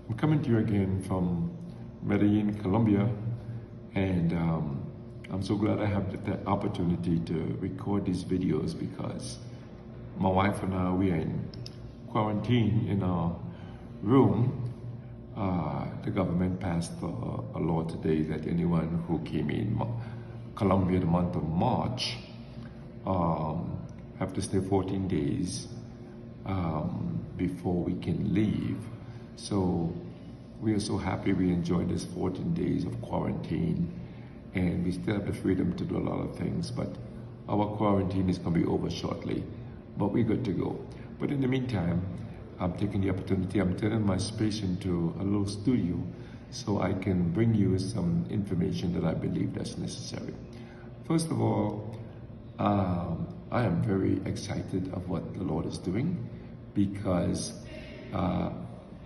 I'm coming to you again from Medellin, Colombia, and I'm so glad I have the opportunity to record these videos because my wife and I, we are in quarantine in our room. The government passed a law today that anyone who came in Colombia the month of March have to stay 14 days before we can leave. So we are so happy we enjoyed this 14 days of quarantine, and we still have the freedom to do a lot of things, but our quarantine is going to be over shortly, but we're good to go. But in the meantime, I'm taking the opportunity, I'm turning my space into a little studio so I can bring you some information that I believe that's necessary. First of all, I am very excited of what the Lord is doing because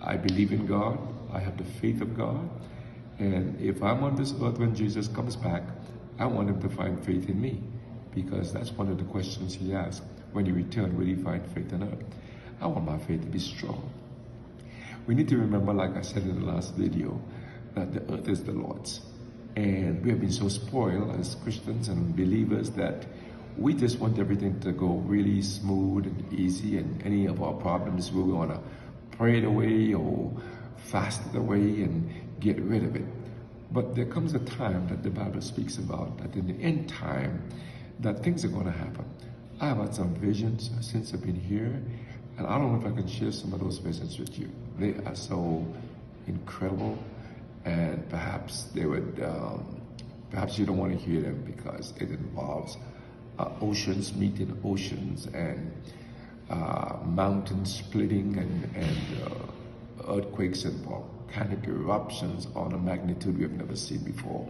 I believe in God, I have the faith of God, and if I'm on this earth when Jesus comes back, I want him to find faith in me, because that's one of the questions he asked. When he returned, will he find faith on earth? I want my faith to be strong. We need to remember, like I said in the last video, that the earth is the Lord's. And we have been so spoiled as Christians and believers that we just want everything to go really smooth and easy, and any of our problems we want to pray it away or fast it away and get rid of it. But there comes a time that the Bible speaks about, that in the end time, that things are going to happen. I have had some visions since I've been here, and I don't know if I can share some of those visions with you. They are so incredible, and perhaps they would, perhaps you don't want to hear them because it involves oceans meeting oceans, and mountains splitting, and earthquakes and volcanic eruptions on a magnitude we have never seen before.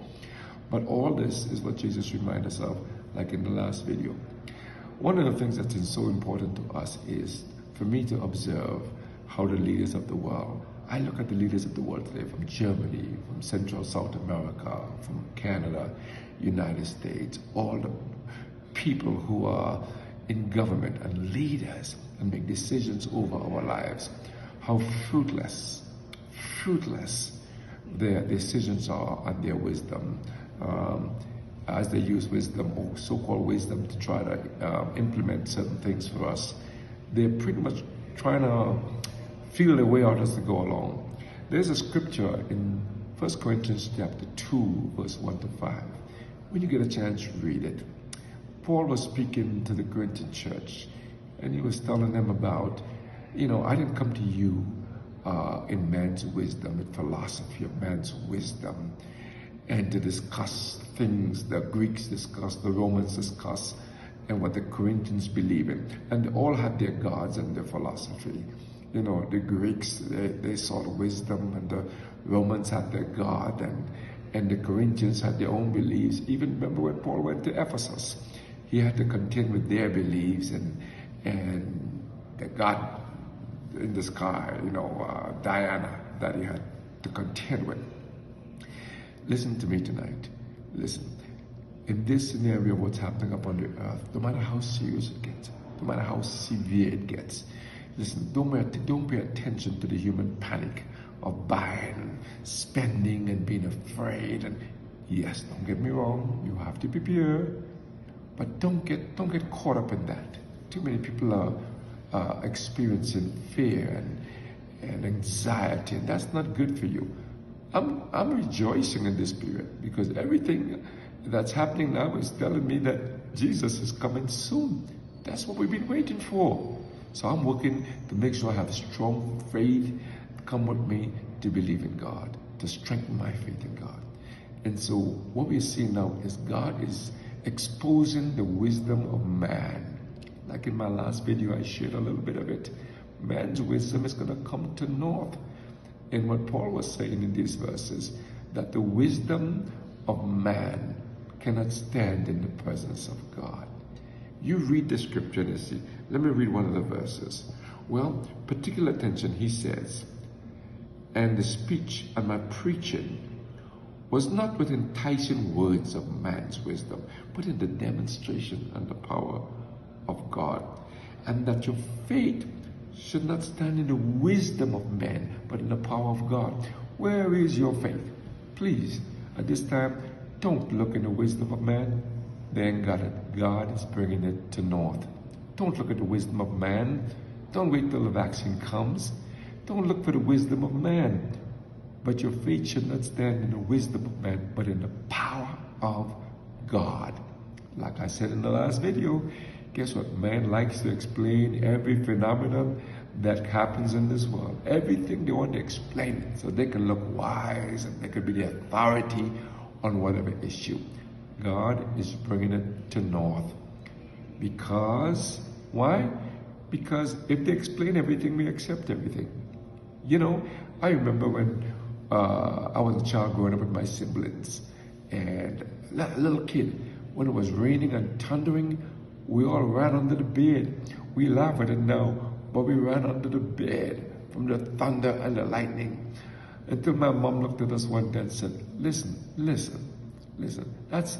But all this is what Jesus reminded us of, like in the last video. One of the things that is so important to us is for me to observe how the leaders of the world, I look at the leaders of the world today from Germany, from Central South America, from Canada, United States, all the people who are in government and leaders and make decisions over our lives, how fruitless their decisions are and their wisdom, as they use wisdom, or so-called wisdom, to try to implement certain things for us. They're pretty much trying to feel their way out as they go along. There's a scripture in 1 Corinthians chapter 2, verse 1 to 5. When you get a chance, read it. Paul was speaking to the Corinthian church, and he was telling them about, I didn't come to you in man's wisdom, in philosophy of man's wisdom, and to discuss things the Greeks discuss, the Romans discuss, and what the Corinthians believe in. And they all had their gods and their philosophy. The Greeks, they sought wisdom, and the Romans had their God, and the Corinthians had their own beliefs. Even remember when Paul went to Ephesus, he had to contend with their beliefs and the God in the sky, Diana, that he had to contend with. Listen to me tonight. Listen. In this scenario of what's happening upon the earth, no matter how serious it gets, no matter how severe it gets, listen, don't pay attention to the human panic of buying, spending, and being afraid. And yes, don't get me wrong, you have to prepare, but don't get caught up in that. Too many people are experiencing fear and anxiety, and that's not good for you. I'm rejoicing in this period because everything that's happening now is telling me that Jesus is coming soon. That's what we've been waiting for. So I'm working to make sure I have strong faith come with me to believe in God, to strengthen my faith in God. And so what we're seeing now is God is exposing the wisdom of man. Like in my last video, I shared a little bit of it. Man's wisdom is going to come to naught. And what Paul was saying in these verses, that the wisdom of man cannot stand in the presence of God. You read the scripture and you see, let me read one of the verses. Well, particular attention, he says, and the speech and my preaching was not with enticing words of man's wisdom, but in the demonstration and the power of God, and that your faith should not stand in the wisdom of men, but in the power of God. Where is your faith? Please, at this time, don't look in the wisdom of man. They ain't got it. God is bringing it to north. Don't look at the wisdom of man. Don't wait till the vaccine comes. Don't look for the wisdom of man. But your faith should not stand in the wisdom of man, but in the power of God. Like I said in the last video, guess what? Man likes to explain every phenomenon that happens in this world. Everything they want to explain it so they can look wise and they can be the authority on whatever issue. God is bringing it to north. Because, why? Because if they explain everything, we accept everything. You know, I remember when I was a child growing up with my siblings, and a little kid, when it was raining and thundering, we all ran under the bed. We laugh at it now, but we ran under the bed from the thunder and the lightning. Until my mom looked at us one day and said, listen, that's